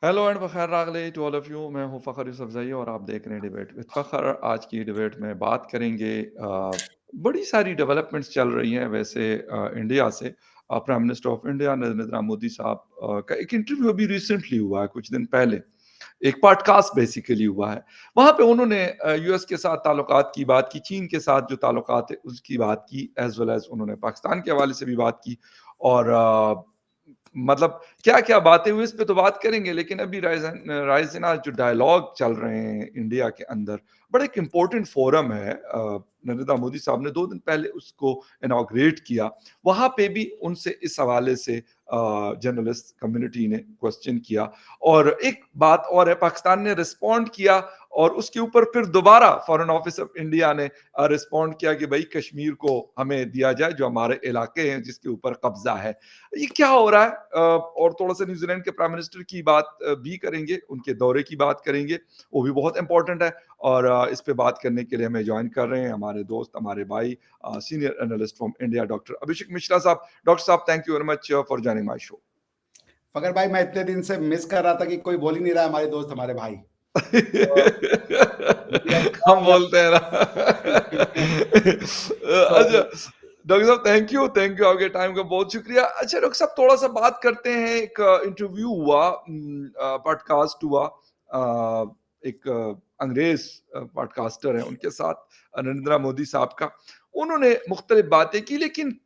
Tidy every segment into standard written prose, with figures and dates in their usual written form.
Hello and फ़खैर रागले to all of you. मैं हूँ फ़खर यूसुफ़ज़ई और आप देख रहे हैं डिबेट विद फ़खर। आज की डिबेट में बात करेंगे बड़ी सारी डेवलपमेंट्स चल रही हैं वैसे इंडिया से। Prime minister of India Narendra Modi साहब का एक इंटरव्यू अभी रिसेंटली हुआ है, कुछ दिन पहले। एक पॉडकास्ट बेसिकली हुआ है। वहाँ पे उन्होंने यूएस के साथ ताल्लुकात की बात की, चीन के साथ जो ताल्लुकात है उसकी बात की, एज़ वेल एज़ उन्होंने पाकिस्तान के हवाले से भी बात की। और मतलब क्या-क्या बातें हुई इस पे तो बात करेंगे, लेकिन अभी रायसीना जो डायलॉग चल रहे हैं इंडिया के अंदर, बड़ा एक इम्पोर्टेंट फोरम है। नरेंद्र मोदी साहब ने 2 दिन पहले उसको इनॉग्रेट किया। वहाँ पे भी उनसे इस हवाले से जर्नलिस्ट कम्युनिटी ने क्वेश्चन किया। और एक बात और है, पाकिस्तान ने रिस्पॉन्ड किया और उसके ऊपर फिर दोबारा फॉरेन ऑफिस ऑफ इंडिया ने रिस्पॉन्ड किया कि भाई कश्मीर को हमें दिया जाए, जो हमारे इलाके हैं जिसके ऊपर कब्जा है। ये क्या हो रहा है? और थोड़ा-सा न्यूज़ीलैंड के प्राइम मिनिस्टर की बात भी करेंगे, उनके दौरे की बात करेंगे, वो भी बहुत इम्पोर्टेंट है। और इस पे बात करने के लिए हमें जॉइन कर रहे हैं हमारे दोस्त, हमारे भाई, senior analyst from India doctor Abhishek Mishra साहब। डॉक्टर साहब, thank you very much for joining my show. Fakhar भाई, मैं इतने दिन से मिस कर रहा था कि कोई बोल ही नहीं रहा, हमारे दोस्त, हमारे भाई। तो हम बोलते हैं ना। अच्छा, तो डॉक्टर साहब, थैंक यू आपके टाइम का बहुत शुक्रिया। अच्छा डॉक्टर साहब, थोड़ा-सा बात करते हैं। एक इंटरव्यू हुआ, पॉडकास्ट हुआ, एक अंग्रेज़ पॉडकास्टर हैं, उनके साथ नरेंद्र मोदी साहब का। उन्होंने मुख्तलिफ बातें की, लेकिन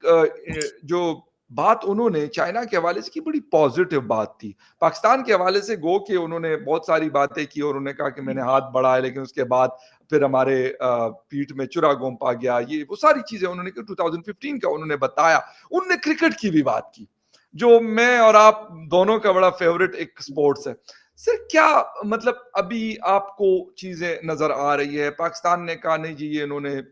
जो बात उन्होंने चाइना के हवाले से की, बड़ी पॉज़िटिव बात थी। पाकिस्तान के हवाले से गो के उन्होंने बहुत सारी बातें की और उन्होंने कहा कि मैंने हाथ बढ़ाए, लेकिन उसके बाद फिर हमारे पीठ में चुरा गोंप आ गया। ये वो सारी चीज़ें उन्होंने की, 2015 का उन्होंने बताया। उन्होंने क्रिकेट की भी बात की, जो मैं और आप दोनों का बड़ा फ़ेवरेट एक स्पोर्ट्स है। सर, क्या मतलब अभी आपको चीज़ें नज़र आ रही है? पाकिस्तान ने कहा नहीं जी, ये इन्होंने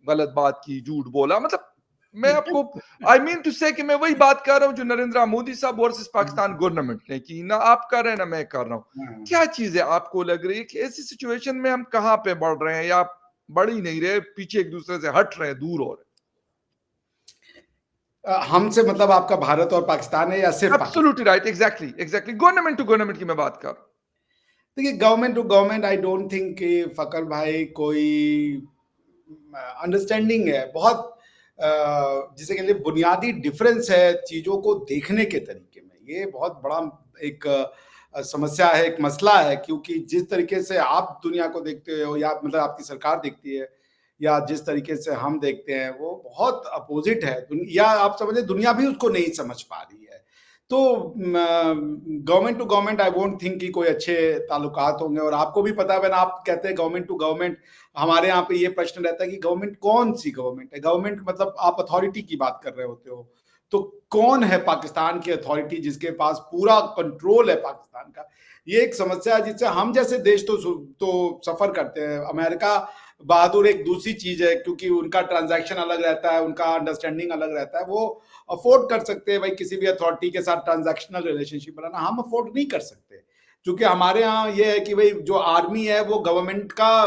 गलत बात की, झूठ बोला। मतलब मैं आपको आई मीन टू से कि मैं वही बात कर रहा हूँ जो नरेंद्र मोदी साहब वर्सेस पाकिस्तान गवर्नमेंट ने की। ना आप कर रहे हैं, ना मैं कर रहा हूँ। क्या चीज़ें आपको लग रही है कि ऐसी सिचुएशन में हम कहाँ पे बढ़ रहे हैं, या बढ़ ही नहीं रहे, पीछे एक-दूसरे से हट रहे हैं, दूर हो रहे हमसे मतलब आपका भारत और पाकिस्तान है या सिर्फ हैं? Pakistan? Absolutely right, exactly government to government की मैं बात कर रहा हूँ। देखिए, government to government I don't think कि फकर भाई कोई अंडरस्टैंडिंग है। बहुत जिसे कह लिए बुनियादी डिफरेंस है चीज़ों को देखने के तरीके में। ये बहुत बड़ा एक समस्या है, एक मसला है, क्योंकि जिस तरीके से आप दुनिया को देखते हो या मतलब आपकी सरकार देखती है या जिस तरीके से हम देखते हैं, वो बहुत अपोज़िट है। या आप समझिए दुनिया भी उसको नहीं समझ पा रही है। तो government to government I won't think कि कोई अच्छे ताल्लुकात होंगे। और आपको भी पता है, व्हेन आप कहते हैं गवर्नमेंट टू गवर्नमेंट, हमारे यहाँ पे ये प्रश्न रहता है कि गवर्नमेंट कौन सी गवर्नमेंट है? गवर्नमेंट मतलब आप अथॉरिटी की बात कर रहे होते हो। तो कौन है पाकिस्तान की अथॉरिटी जिसके पास पूरा कंट्रोल है पाकिस्तान का? ये एक समस्या है जिससे हम जैसे देश तो सफर करते हैं। अमेरिका बहादुर एक दूसरी चीज है, क्योंकि उनका ट्रांजैक्शन अलग रहता है, उनका अंडरस्टैंडिंग अलग रहता है। वो अफोर्ड कर सकते हैं भाई किसी भी अथॉरिटी के साथ ट्रांजैक्शनल रिलेशनशिप बनाना, हम अफोर्ड नहीं कर सकते। क्योंकि हमारे यहाँ ये है कि भाई जो आर्मी है वो गवर्नमेंट का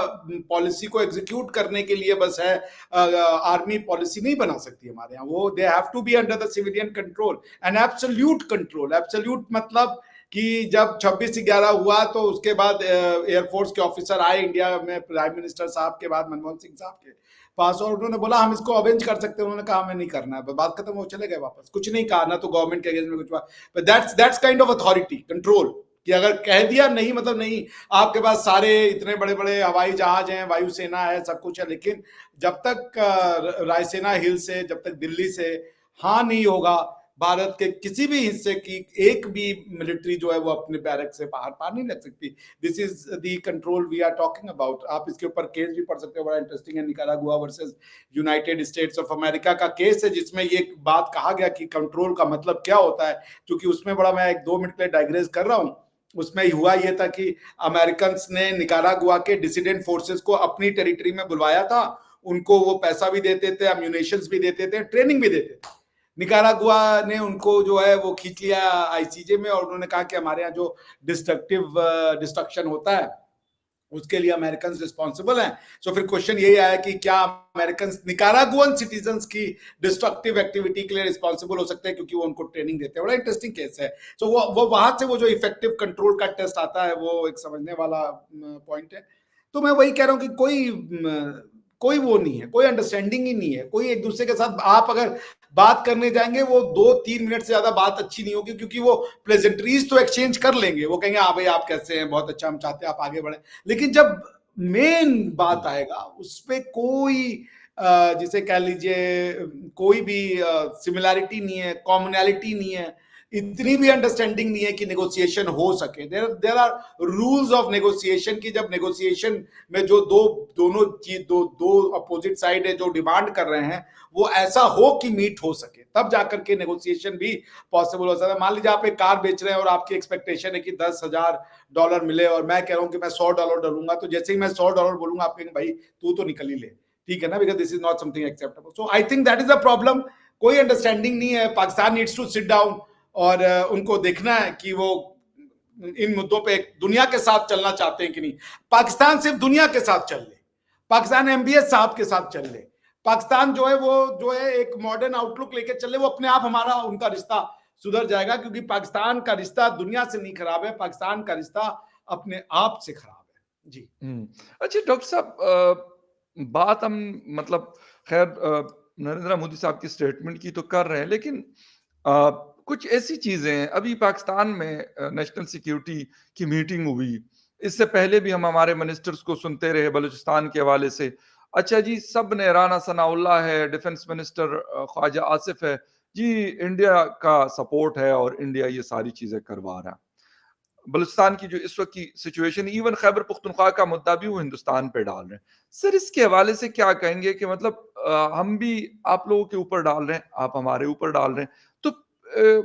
पॉलिसी को एग्जीक्यूट करने के लिए बस है। आर्मी पॉलिसी नहीं बना सकती हमारे यहाँ। वो they have to be under the civilian control and absolute control. Absolute मतलब कि जब 26/11 हुआ तो उसके बाद एयरफोर्स के ऑफिसर आए इंडिया में प्राइम मिनिस्टर साहब के बाद, मनमोहन सिंह साहब के पास, और उन्होंने बोला हम इसको अवेंज कर सकते हैं। उन्होंने कहा हमें नहीं करना है, बात खत्म हो, चले गए वापस, कुछ नहीं कहा ना। तो गवर्नमेंट के अगेंस्ट में कुछ हुआ, but that's kind of authority control, कि अगर कह दिया नहीं मतलब नहीं। आपके पास सारे इतने बड़े बड़े हवाई जहाज हैं, वायुसेना है, सब कुछ है, लेकिन जब तक रायसेना हिल से, जब तक दिल्ली से हाँ नहीं होगा, भारत के किसी भी हिस्से की एक भी मिलिट्री जो है वो अपने बैरक से बाहर पार नहीं लग सकती। This is the control we are talking about. आप इसके ऊपर केस भी पढ़ सकते हो, बड़ा इंटरेस्टिंग है, Nicaragua versus United states of America का केस है, जिसमें ये बात कहा गया कि कंट्रोल का मतलब क्या होता है। क्योंकि उसमें बड़ा, मैं एक 2 मिनट के लिए डाइग्रेस कर रहा हूँ, उसमें हुआ ये था कि अमेरिकन ने निकारागुआ के डिसिडेंट फोर्सेस को अपनी टेरिटरी में बुलवाया था। उनको वो पैसा भी देते थे, अम्यूनेशंस भी देते थे, ट्रेनिंग भी देते थे। निकारागुआ ने उनको जो है वो खींच लिया आईसीजे में, और उन्होंने कहा कि हमारे यहाँ जो डिस्ट्रक्शन होता है उसके लिए अमेरिकन रिस्पॉन्सिबल हैं। सो फिर क्वेश्चन यही आया कि क्या अमेरिकन निकारागुअन सिटीजन्स की डिस्ट्रक्टिव एक्टिविटी के लिए रिस्पॉन्सिबल हो सकते हैं, क्योंकि वो उनको ट्रेनिंग देते हैं। बड़ा इंटरेस्टिंग केस है। सो वो वहां से वो जो इफेक्टिव कंट्रोल का टेस्ट आता है, वो एक समझने वाला पॉइंट है। तो मैं वही कह रहा हूं कि कोई वो नहीं है, कोई अंडरस्टैंडिंग ही नहीं है, कोई एक दूसरे के साथ आप अगर बात करने जाएंगे, वो 2-3 मिनट से ज्यादा बात अच्छी नहीं होगी, क्योंकि वो प्लेजेंट्रीज तो एक्सचेंज कर लेंगे, वो कहेंगे हाँ भाई आप कैसे हैं, बहुत अच्छा, हम चाहते हैं आप आगे बढ़े। लेकिन जब मेन बात आएगा उस पर कोई जिसे कह लीजिए कोई भी सिमिलैरिटी नहीं है, कॉमनैलिटी नहीं है, इतनी भी अंडरस्टैंडिंग नहीं है कि नेगोशिएशन हो सके। There are rules of negotiation की जब नेगोशिएशन में जो दोनों चीज दो अपोजिट साइड है जो डिमांड कर रहे हैं, वो ऐसा हो कि मीट हो सके, तब जाकर के नेगोशिएशन भी पॉसिबल हो सकता है। मान लीजिए आप एक कार बेच रहे हैं और आपकी एक्सपेक्टेशन है कि $10,000 मिले, और मैं कह रहा हूं कि मैं $100 डालूंगा, तो जैसे ही मैं $100 बोलूंगा आप कहेंगे भाई तू तो निकल ही ले, ठीक है ना, because this is not something acceptable. So I think that is a problem. कोई अंडरस्टैंडिंग नहीं है। Pakistan needs to sit down और उनको देखना है कि वो इन मुद्दों पे दुनिया के साथ चलना चाहते हैं कि नहीं। पाकिस्तान सिर्फ दुनिया के साथ चल ले, पाकिस्तान MBS साहब के साथ चल ले, पाकिस्तान जो है वो जो है एक मॉडर्न आउटलुक लेके चल ले, वो अपने आप हमारा उनका रिश्ता सुधर जाएगा, क्योंकि पाकिस्तान का रिश्ता दुनिया से नहीं खराब है, पाकिस्तान का रिश्ता अपने आप से खराब है। जी। अच्छा डॉक्टर साहब, बात हम मतलब खैर नरेंद्र मोदी साहब की स्टेटमेंट की तो कर रहे हैं, लेकिन कुछ ऐसी चीजें हैं, अभी पाकिस्तान में नेशनल सिक्योरिटी की मीटिंग हुई, इससे पहले भी हम हमारे मिनिस्टर्स को सुनते रहे बलूचिस्तान के हवाले से। अच्छा जी, सब ने, राना सनाउल्लाह है, डिफेंस मिनिस्टर ख्वाजा आसिफ है जी, इंडिया का सपोर्ट है और इंडिया ये सारी चीजें करवा रहा है। बलूचिस्तान की जो इस वक्त की सिचुएशन, इवन खैबर पुख्तनख्वा का मुद्दा भी वो हिंदुस्तान पे डाल रहे हैं। सर इसके हवाले से क्या कहेंगे कि मतलब हम भी आप लोगों के ऊपर डाल रहे हैं, आप हमारे ऊपर डाल रहे हैं, तो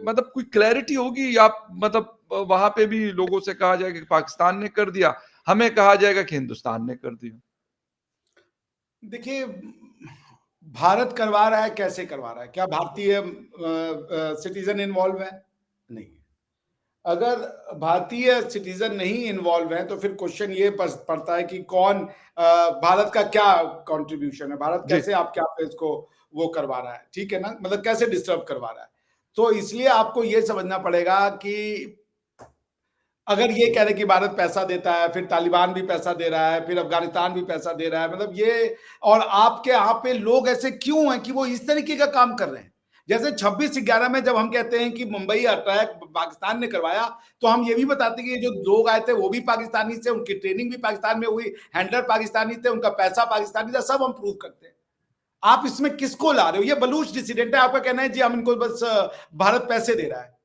मतलब कोई क्लैरिटी होगी, या मतलब वहां पे भी लोगों से कहा जाएगा कि पाकिस्तान ने कर दिया, हमें कहा जाएगा कि हिंदुस्तान ने कर दिया? देखिए, भारत करवा रहा है, कैसे करवा रहा है? क्या भारतीय सिटीजन इन्वॉल्व है? नहीं। अगर भारतीय सिटीजन नहीं इन्वॉल्व है, तो फिर क्वेश्चन ये पड़ता है कि कौन भारत का क्या कंट्रीब्यूशन है, भारत जी। कैसे आपके आप इसको वो करवा रहा है, ठीक है ना, मतलब कैसे डिस्टर्ब करवा रहा है। तो इसलिए आपको ये समझना पड़ेगा कि अगर ये कह रहे कि भारत पैसा देता है, फिर तालिबान भी पैसा दे रहा है, फिर अफगानिस्तान भी पैसा दे रहा है, मतलब ये, और आपके यहाँ पे लोग ऐसे क्यों हैं कि वो इस तरीके का काम कर रहे हैं? जैसे 26/11 में जब हम कहते हैं कि मुंबई अटैक पाकिस्तान ने करवाया, तो हम ये भी बताते हैं कि जो लोग आए थे वो भी पाकिस्तानी थे, उनकी ट्रेनिंग भी पाकिस्तान में हुई, हैंडलर पाकिस्तानी थे, उनका पैसा पाकिस्तानी था, सब हम प्रूव करते हैं। आप इसमें किसको ला रहे हो? ये बलूच डिसिडेंट है, आपका कहना है जी हम इनको बस भारत पैसे दे रहा है।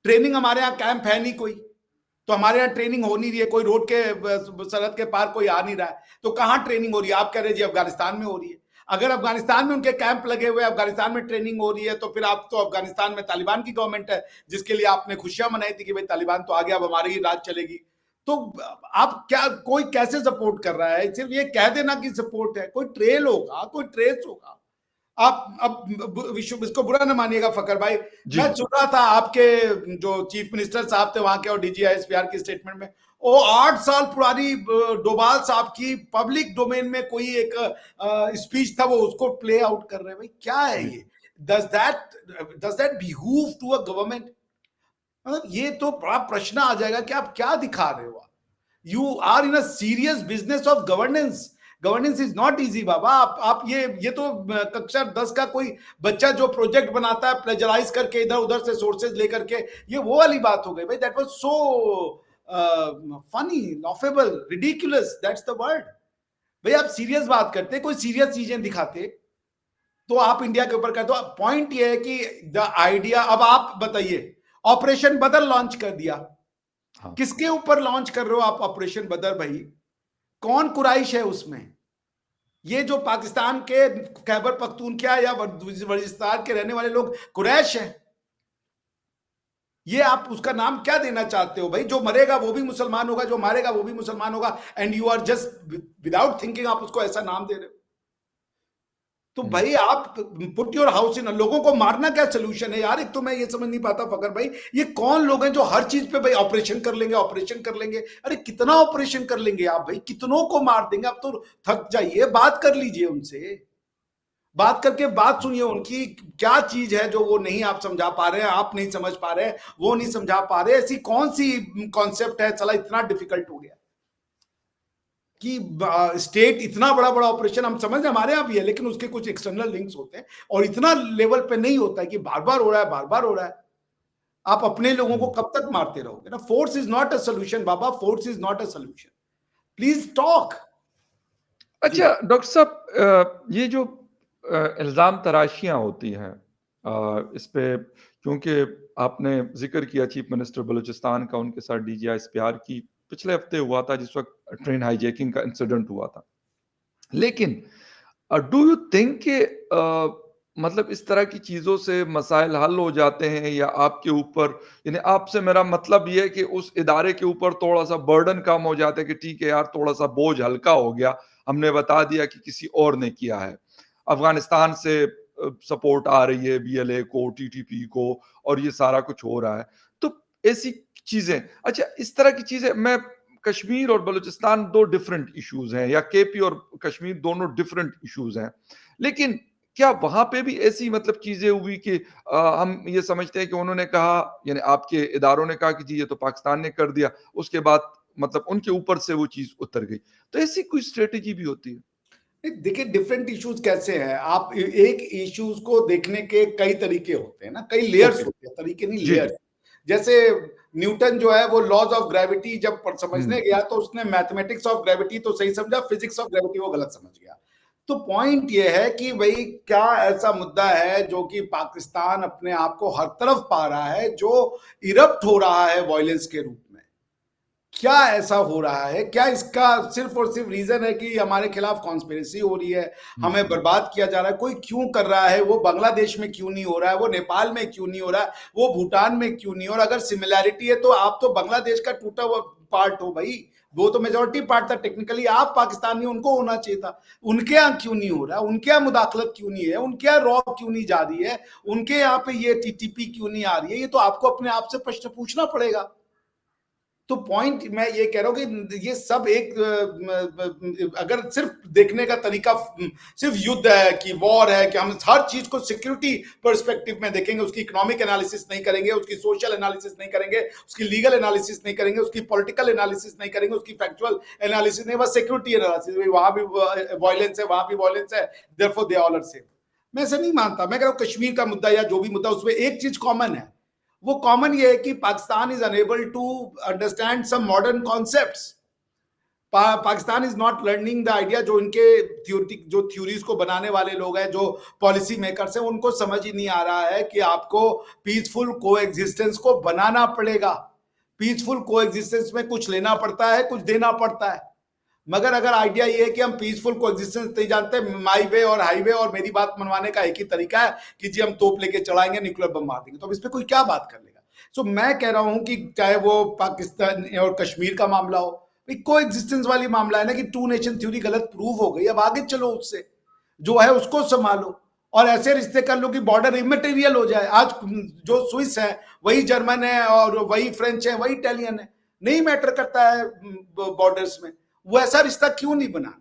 ट्रेनिंग हमारे यहाँ कैंप है नहीं कोई, तो हमारे यहाँ ट्रेनिंग हो नहीं रही है, कोई रोड के सरहद के पार कोई आ नहीं रहा है, तो कहाँ ट्रेनिंग हो रही है? आप कह रहे हैं जी अफगानिस्तान में हो रही है। अगर अफगानिस्तान में उनके कैंप लगे हुए, अफगानिस्तान में ट्रेनिंग हो रही है, तो फिर आप तो अफगानिस्तान में तालिबान की गवर्नमेंट है, जिसके लिए आपने खुशियां मनाई थी कि भाई तालिबान तो आ गया, अब हमारी ही राज चलेगी। तो आप क्या, कोई कैसे सपोर्ट कर रहा है? सिर्फ ये कह देना कि सपोर्ट है, कोई ट्रेल होगा, कोई ट्रेस होगा। आप अब विश्व इसको बुरा ना मानिएगा फकर भाई, जी। मैं सुन रहा था आपके जो चीफ मिनिस्टर साहब थे वहां के और DGISPR की स्टेटमेंट में, वो 8 साल पुरानी डोभाल साहब की पब्लिक डोमेन में कोई एक स्पीच था, वो उसको प्ले आउट कर रहे हैं। भाई क्या है जी। ये? Does that behoove to a government? मतलब ये तो बड़ा प्रश्न आ जाएगा कि आप क्या दिखा रहे हो? You are in a serious business of governance. Governance is not easy बाबा। आप ये तो कक्षा 10 का कोई बच्चा जो प्रोजेक्ट बनाता है प्लेजराइज करके इधर उधर से सोर्सेज लेकर के, ये वो वाली बात हो गई भाई। That was so funny, laughable, ridiculous, that's the word. भाई आप सीरियस बात करते, कोई सीरियस चीजें दिखाते, तो आप इंडिया के ऊपर करते हो। पॉइंट ये है कि द आइडिया, अब आप बताइए, ऑपरेशन बदर लॉन्च कर दिया, हाँ। किसके ऊपर लॉन्च कर रहे हो आप ऑपरेशन बदर भाई? कौन कुराइश है उसमें? ये जो पाकिस्तान के खैबर पख्तूनख्वा या बलूचिस्तान के रहने वाले लोग कुरैश हैं, ये आप उसका नाम क्या देना चाहते हो भाई? जो मरेगा वो भी मुसलमान होगा, जो मारेगा वो भी मुसलमान होगा, and you are just without thinking आप उसको ऐसा नाम दे रहे हो। तो हुँ, भाई आप पुट योर हाउस इन, लोगों को मारना क्या सोल्यूशन है यार? एक तो मैं ये समझ नहीं पाता फकर भाई, ये कौन लोग हैं जो हर चीज पे भाई ऑपरेशन कर लेंगे, ऑपरेशन कर लेंगे। अरे कितना ऑपरेशन कर लेंगे आप भाई, कितनों को मार देंगे? आप तो थक जाइए, बात कर लीजिए उनसे, बात करके बात सुनिए उनकी, क्या चीज है जो वो नहीं आप समझा पा रहे हैं, आप नहीं समझ पा रहे हैं, वो नहीं समझा पा रहे, ऐसी कौन सी कॉन्सेप्ट है चला इतना डिफिकल्ट हो गया कि स्टेट इतना बड़ा बड़ा ऑपरेशन, हम समझ रहे हैं हमारे यहाँ भी है, लेकिन उसके कुछ एक्सटर्नल लिंक्स होते हैं और इतना लेवल पे नहीं होता है कि बार बार हो रहा है, बार बार हो रहा है। आप अपने लोगों को हुँ। कब तक मारते रहोगे ना? Force is not a solution बाबा, force is not a solution, please talk. जी। अच्छा डॉक्टर साहब, ये जो इल्ज़ाम तराशियाँ होती हैं, इस पे क्योंकि आपने ज़िक्र किया चीफ मिनिस्टर बलूचिस्तान का, उनके साथ डीजीआईएसपीआर की पिछले हफ़्ते हुआ था जिस वक़्त ट्रेन हाइजैकिंग का इंसिडेंट हुआ था। लेकिन डू यू थिंक कि मतलब इस तरह की चीज़ों से मसाइल हल हो जाते हैं, या आपके ऊपर, यानी आपसे मेरा मतलब ये है कि उस इदारे के ऊपर थोड़ा-सा बर्डन कम हो जाता है कि ठीक है यार, थोड़ा-सा बोझ हल्का हो गया, हमने बता दिया कि किसी और ने किया है। अफ़गानिस्तान से सपोर्ट आ रही है बीएलए को, टीटीपी को, और ये सारा कुछ हो रहा है। तो ऐसी चीज़ें, अच्छा इस तरह की चीज़ें, मैं कश्मीर और बलूचिस्तान 2 डिफरेंट इश्यूज़ हैं, या केपी और कश्मीर दोनों डिफरेंट इश्यूज़ हैं। लेकिन क्या वहाँ पे भी ऐसी मतलब चीज़ें हुई कि हम ये समझते हैं कि उन्होंने कहा, यानी आपके इदारों ने कहा कि जी ये तो पाकिस्तान ने कर दिया, उसके बाद मतलब उनके ऊपर से वो चीज़ उतर गई। तो ऐसी कोई स्ट्रैटेजी भी होती है? देखिए डिफरेंट इश्यूज कैसे हैं, आप एक इश्यूज को देखने के कई तरीके होते हैं ना, कई लेयर्स ओके। होते हैं, तरीके नहीं जी, लेयर्स। जी। जैसे न्यूटन जो है वो लॉज ऑफ ग्रेविटी जब समझने हुँ, गया तो उसने मैथमेटिक्स ऑफ ग्रेविटी तो सही समझा, फिजिक्स ऑफ ग्रेविटी वो गलत समझ गया। तो पॉइंट ये है कि भाई क्या ऐसा मुद्दा है जो कि पाकिस्तान अपने आप को हर तरफ पा रहा है, जो इरप्ट हो रहा है वायलेंस के रूप में? क्या ऐसा हो रहा है? क्या इसका सिर्फ और सिर्फ रीजन है कि हमारे खिलाफ कॉन्स्पिरेसी हो रही है, हुँ, हमें बर्बाद किया जा रहा है? कोई क्यों कर रहा है? वो बांग्लादेश में क्यों नहीं हो रहा है? वो नेपाल में क्यों नहीं हो रहा है? वो भूटान में क्यों नहीं हो रहा? अगर सिमिलैरिटी है तो आप तो बांग्लादेश का टूटा हुआ पार्ट हो भाई, वो तो मेजोरिटी पार्ट था टेक्निकली, आप पाकिस्तानी, उनको होना चाहिए था। उनके यहाँ क्यों नहीं हो रहा? उनके यहाँ मुदाखलत क्यों नहीं है? उनके यहाँ रॉ क्यों नहीं जा रही है? उनके यहाँ पे ये टीटीपी क्यों नहीं आ रही है? ये तो आपको अपने आप से प्रश्न पूछना पड़ेगा। तो पॉइंट मैं ये कह रहा हूं कि ये सब एक अगर सिर्फ देखने का तरीका सिर्फ युद्ध है कि वॉर है, कि हम हर चीज को सिक्योरिटी पर्सपेक्टिव में देखेंगे, उसकी इकोनॉमिक एनालिसिस नहीं करेंगे, उसकी सोशल एनालिसिस नहीं करेंगे, उसकी लीगल एनालिसिस नहीं करेंगे, उसकी पॉलिटिकल एनालिसिस नहीं करेंगे, उसकी फैक्चुअल एनालिसिस नहीं, बस सिक्योरिटी एनालिसिस, वहां भी वायलेंस है, वहां भी वायलेंस है, therefore they all are same. मैं ऐसा नहीं मानता। मैं कह रहा हूं कश्मीर का मुद्दा या जो भी मुद्दा, उसमें एक चीज कॉमन है। वो कॉमन ये है कि Pakistan is unable to understand some modern concepts. Pakistan is not learning the idea, जो इनके जो थ्योरीज को बनाने वाले लोग हैं, जो पॉलिसी मेकर्स हैं, उनको समझ ही नहीं आ रहा है कि आपको पीसफुल को एग्जिस्टेंस को बनाना पड़ेगा। पीसफुल को एग्जिस्टेंस में कुछ लेना पड़ता है, कुछ देना पड़ता है। मगर अगर आइडिया ये है कि हम पीसफुल को एग्जिस्टेंस नहीं जानते, माई वे और हाईवे और मेरी बात मनवाने का एक ही तरीका है कि जी हम तोप लेके चढ़ाएंगे, न्यूक्लियर बम मार देंगे, तो अब इस पर कोई क्या बात कर लेगा? सो मैं कह रहा हूं कि चाहे वो पाकिस्तान और कश्मीर का मामला हो, को एग्जिस्टेंस वाली मामला है ना, कि टू नेशन थ्योरी गलत प्रूव हो गई, अब आगे चलो, उससे जो है उसको संभालो और ऐसे रिश्ते कर लो कि बॉर्डर इमेटेरियल हो जाए। आज जो स्विस है वही जर्मन है, और वही फ्रेंच है, वही इटालियन है, नहीं मैटर करता है बॉर्डर्स में। वो ऐसा रिश्ता क्यों नहीं बनाना?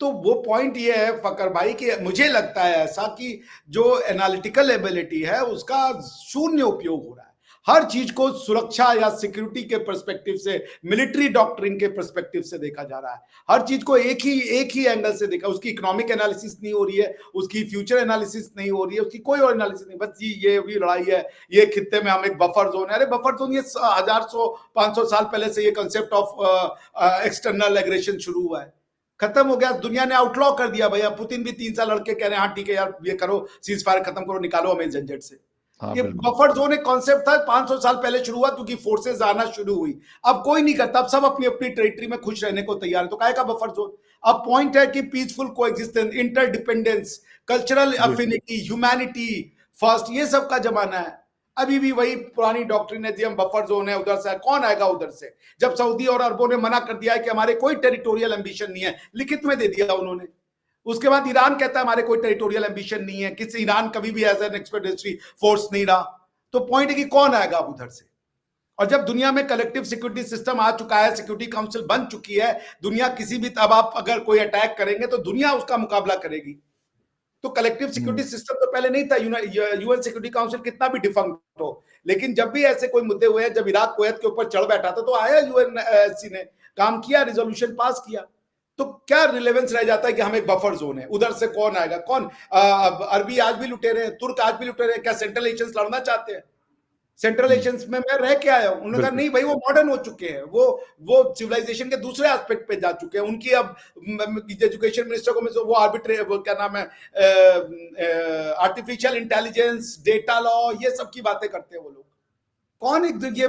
तो वो पॉइंट ये है फकर भाई कि मुझे लगता है ऐसा कि जो एनालिटिकल एबिलिटी है उसका शून्य उपयोग हो रहा है। हर चीज को सुरक्षा या सिक्योरिटी के पर्सपेक्टिव से, मिलिट्री डॉक्ट्रिन के पर्सपेक्टिव से देखा जा रहा है। हर चीज को एक ही एंगल से देखा, उसकी इकोनॉमिक एनालिसिस नहीं हो रही है, उसकी फ्यूचर एनालिसिस नहीं हो रही है, उसकी कोई और एनालिसिस नहीं, बस ये भी लड़ाई है, ये खित्ते में हम एक बफर जोन है। अरे बफर जोन ये 1500 साल पहले से ये कंसेप्ट ऑफ एक्सटर्नल एग्रेशन शुरू हुआ है, खत्म हो गया, दुनिया ने आउटलॉ कर दिया भैया। पुतिन भी 3 साल लड़के कह रहे हैं हाँ ठीक है यार, ये करो, सीज फायर खत्म करो, निकालो हमें झंझट से। हाँ, ये बिल्कुल। बफर जोन एक कॉन्सेप्ट था, 500 साल पहले शुरू हुआ क्योंकि फोर्सेस आना शुरू हुई। अब कोई नहीं करता, अब सब अपनी अपनी टेरिटरी में खुश रहने को तैयार है, तो काहे का बफर जोन? अब पॉइंट है कि पीसफुल कोएग्जिस्टेंस, इंटरडिपेंडेंस, कल्चरल जी, अफिनिटी, ह्यूमैनिटी फर्स्ट, ये सब का जमाना है। अभी भी वही पुरानी डॉक्ट्रिन है जी, हम बफर जोन है, उधर से कौन आएगा उधर से? जब सऊदी और अरबों ने मना कर दिया है कि हमारे कोई टेरिटोरियल एम्बिशन नहीं है, लिखित में दे दिया उन्होंने, उसके बाद ईरान कहता है हमारे कोई टेरिटोरियल एम्बिशन नहीं है, किसी ईरान कभी भी एज एन एक्सपेडिटरी फोर्स नहीं रहा। तो पॉइंट है कि कौन आएगा अब उधर से? और जब दुनिया में कलेक्टिव सिक्योरिटी सिस्टम आ चुका है, सिक्योरिटी काउंसिल बन चुकी है, दुनिया किसी भी, अब आप अगर कोई अटैक करेंगे तो दुनिया उसका मुकाबला करेगी। तो कलेक्टिव सिक्योरिटी सिस्टम तो पहले नहीं था। यूएन सिक्योरिटी काउंसिल कितना भी डिफंक्ट हो, लेकिन जब भी ऐसे कोई मुद्दे हुए हैं, जब इराक कुवैत के ऊपर चढ़ बैठा था तो आया यूएनएससी ने, काम किया, रिजोल्यूशन पास किया। तो क्या रिलेवेंस रह जाता है कि हम एक बफर जोन है, उधर से कौन आएगा? कौन अरबी आज भी लुटेरे हैं, तुर्क आज भी लुटेरे हैं, क्या सेंट्रल एशियंस लड़ना चाहते हैं? सेंट्रल हुँ, एशियंस में मैं रह के आया हूं, उन्होंने कहा बिल्कुल। नहीं भाई, वो मॉडर्न हो चुके हैं, वो सिविलाइजेशन के दूसरे एस्पेक्ट पे जा चुके हैं। उनकी अब एजुकेशन मिनिस्टर को वो आर्बिट्रे, वो क्या नाम है, आर्टिफिशियल इंटेलिजेंस, डेटा लॉ, ये सब की बातें करते हैं वो लोग। कौन एक ये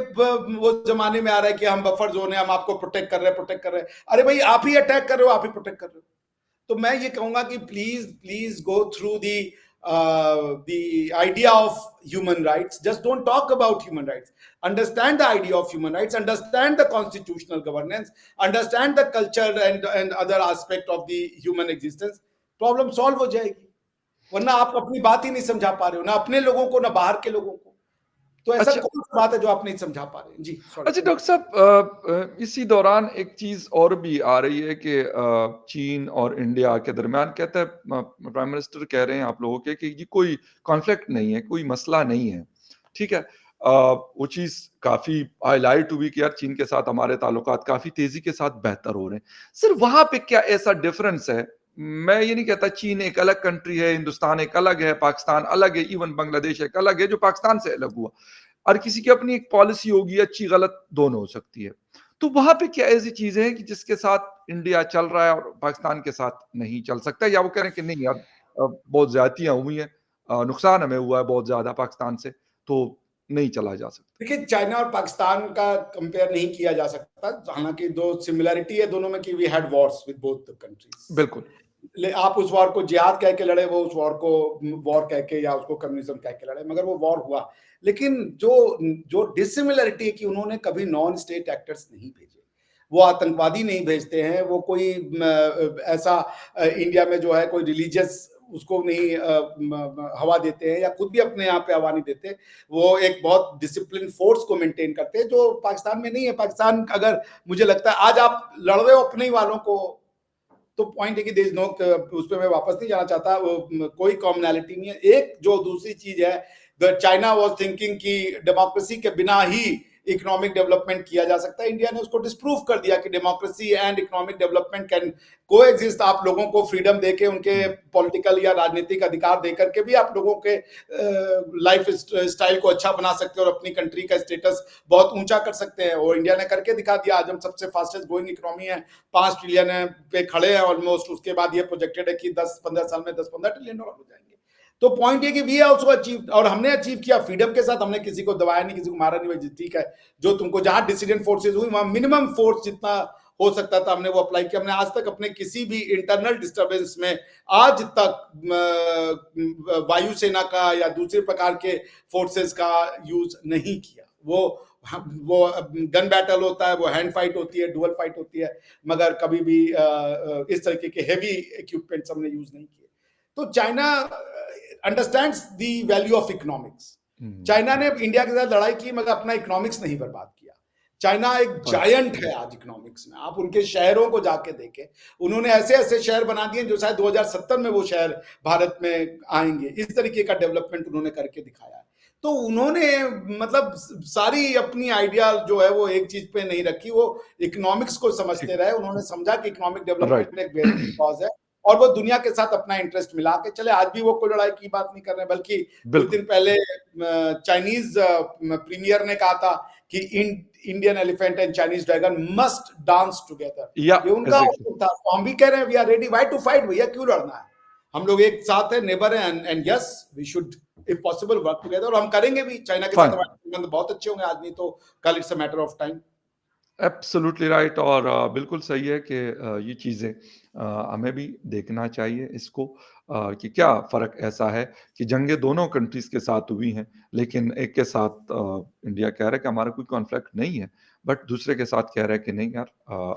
वो जमाने में आ रहा है कि हम बफर जोन है, हम आपको प्रोटेक्ट कर रहे हैं, प्रोटेक्ट कर रहे हैं? अरे भाई, आप ही अटैक कर रहे हो, आप ही प्रोटेक्ट कर रहे हो। तो मैं ये कहूंगा कि please please go through the idea of human rights. Just don't talk about human rights. Understand the idea of human rights, understand the constitutional governance, understand the culture and other aspect of the human existence. Problem solve हो जाएगी। वरना आप अपनी बात ही नहीं समझा पा रहे हो, ना अपने लोगों को, ना बाहर के लोगों को। तो ऐसा अच्छा कौन सी बात है जो आप नहीं समझा पा रहे हैं? जी, सॉरी। अच्छा डॉक्टर साहब, इसी दौरान एक चीज़ और भी आ रही है कि चीन और इंडिया के दरमियान कहता है, प्राइम मिनिस्टर कह रहे हैं आप लोगों के कि ये कोई कॉन्फ्लिक्ट नहीं है, कोई मसला नहीं है, ठीक है? वो चीज़ काफ़ी हाइलाइट हुई कि यार चीन के साथ हमारे ताल्लुकात काफ़ी तेज़ी के साथ बेहतर हो रहे हैं। सिर्फ़ वहाँ पे क्या ऐसा डिफ़रेंस है? मैं ये नहीं कहता चीन एक अलग कंट्री है, हिंदुस्तान एक अलग है, पाकिस्तान अलग है, इवन बांग्लादेश एक अलग है जो पाकिस्तान से अलग हुआ। हर किसी की अपनी एक पॉलिसी होगी, अच्छी गलत दोनों हो सकती है। तो वहाँ पे क्या ऐसी चीज़ें हैं कि जिसके साथ इंडिया चल रहा है और पाकिस्तान के साथ नहीं चल सकता, या वो कह रहे हैं कि नहीं यार, बहुत ज़्यादतियाँ हुई हैं, नुकसान हमें हुआ है बहुत ज़्यादा पाकिस्तान से, तो नहीं चला जा सकता? देखिए, चाइना और पाकिस्तान का कंपेयर नहीं किया जा सकता, हालांकि दो सिमिलरिटी है दोनों में कि we had wars with both the countries. बिल्कुल। आप उस वॉर को जिहाद कह के लड़े, वो उस वॉर को वॉर कह के या उसको कम्युनिज्म कह के लड़े, मगर वो वॉर हुआ। लेकिन जो जो डिसिमिलरिटी है कि उन्होंने कभी नॉन स्टेट एक्टर्स नहीं भेजे, वो आतंकवादी नहीं भेजते हैं, वो कोई ऐसा इंडिया में जो है कोई रिलीजियस उसको नहीं हवा देते हैं, या खुद भी अपने यहाँ पे हवा नहीं देते। वो एक बहुत डिसिप्लिन फोर्स को मेंटेन करते हैं, जो पाकिस्तान में नहीं है। पाकिस्तान, अगर मुझे लगता है आज आप लड़ रहे हो अपने ही वालों को, तो पॉइंट है कि देयर इज नो, उस पर मैं वापस नहीं जाना चाहता, वो कोई कॉमनैलिटी नहीं है। एक जो दूसरी चीज है, द चाइना वाज थिंकिंग कि डेमोक्रेसी के बिना ही इकोनॉमिक डेवलपमेंट किया जा सकता है। इंडिया ने उसको डिस्प्रूव कर दिया कि democracy and economic development can को एग्जिस्ट। आप लोगों को फ्रीडम देके, उनके हुँ, पॉलिटिकल या राजनीतिक अधिकार देकर के भी आप लोगों के लाइफ स्टाइल को अच्छा बना सकते हैं और अपनी कंट्री का स्टेटस बहुत ऊंचा कर सकते हैं। और इंडिया ने करके दिखा दिया। आज हम सबसे फास्टेस्ट ग्रोइंग इकोनॉमी है, 5 ट्रिलियन पे खड़े हैं ऑलमोस्ट। उसके बाद ये प्रोजेक्टेड है कि 10-15 साल में 10-15 ट्रिलियन डॉलर हो जाएंगे। तो पॉइंट ये कि वी आल्सो अचीव, और हमने अचीव किया फ्रीडम के साथ। हमने किसी को दबाया नहीं, किसी को मारा नहीं। भाई ठीक है, जो तुमको जहां डिसीडेंट फोर्सेज हुई वहां मिनिमम फोर्स जितना हो सकता था हमने वो अप्लाई किया। हमने आज तक अपने किसी भी इंटरनल डिस्टर्बेंस में आज तक वायुसेना का या दूसरे प्रकार के फोर्सेस का यूज नहीं किया। वो गन बैटल होता है, वो हैंड फाइट होती है, डुअल फाइट होती है, मगर कभी भी इस तरीके के हेवी इक्विपमेंट्स हमने यूज नहीं किए। तो China understands the value of economics. Hmm, China ने इंडिया के साथ लड़ाई की, मगर अपना इकोनॉमिक्स नहीं बर्बाद किया। चाइना एक अच्छा, जायंट है आज इकोनॉमिक्स में। आप उनके शहरों को जाके देखें, उन्होंने ऐसे ऐसे शहर बना दिए जो शायद 2070 में वो शहर भारत में आएंगे। इस तरीके का डेवलपमेंट उन्होंने करके दिखाया है। तो उन्होंने मतलब सारी अपनी आइडिया जो है वो एक चीज पे नहीं रखी, वो इकोनॉमिक्स को समझते ठीक, रहे। उन्होंने समझा कि इकोनॉमिक डेवलपमेंट राइट। एक बेहतरीन कॉज है, और वो दुनिया के साथ अपना इंटरेस्ट मिला के चले। आज भी वो कोई लड़ाई की बात नहीं कर रहे हैं, बल्कि कुछ बिल्कुल, दिन पहले चाइनीज प्रीमियर ने कहा था कि Indian elephant and Chinese dragon must dance together. या ये उनका एग्ज़ैक्टली। ऑप्शन था। तो हम भी कह रहे हैं we are ready, why to fight भैया, क्यों लड़ना है? हम लोग एक साथ है, नेबर है, and yes we should if possible work together. और हम करेंगे भी। चाइना के साथ फाइन। हमारे संबंध बहुत अच्छे होंगे, आज नहीं तो कल। It's a matter of time. Absolutely right, और बिल्कुल सही है कि ये चीज़ें हमें भी देखना चाहिए इसको, कि क्या फ़र्क ऐसा है कि जंगें दोनों कंट्रीज़ के साथ हुई हैं, लेकिन एक के साथ इंडिया कह रहा है कि हमारा कोई कॉन्फ्लिक्ट नहीं है, बट दूसरे के साथ कह रहा है कि नहीं यार,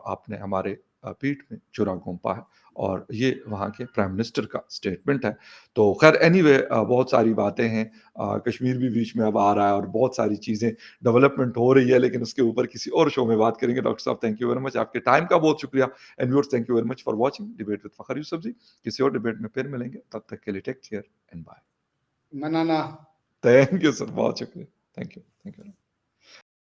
आपने हमारे पीठ में छुरा घोंपा है और ये वहाँ के प्राइम मिनिस्टर का स्टेटमेंट है। तो ख़ैर एनीवे बहुत सारी बातें हैं। कश्मीर भी बीच में अब आ रहा है और बहुत सारी चीज़ें डेवलपमेंट हो रही है, लेकिन उसके ऊपर किसी और शो में बात करेंगे। डॉक्टर साहब थैंक यू वेरी मच, आपके टाइम का बहुत शुक्रिया। And viewers thank you very much for watching debate with Fakhar Yusuf ji. किसी और डिबेट में फिर मिलेंगे, तब तक के लिए टेक केयर एंड बाय। मनाना। थैंक यू सर, बहुत शुक्रिया। Thank you, thank you.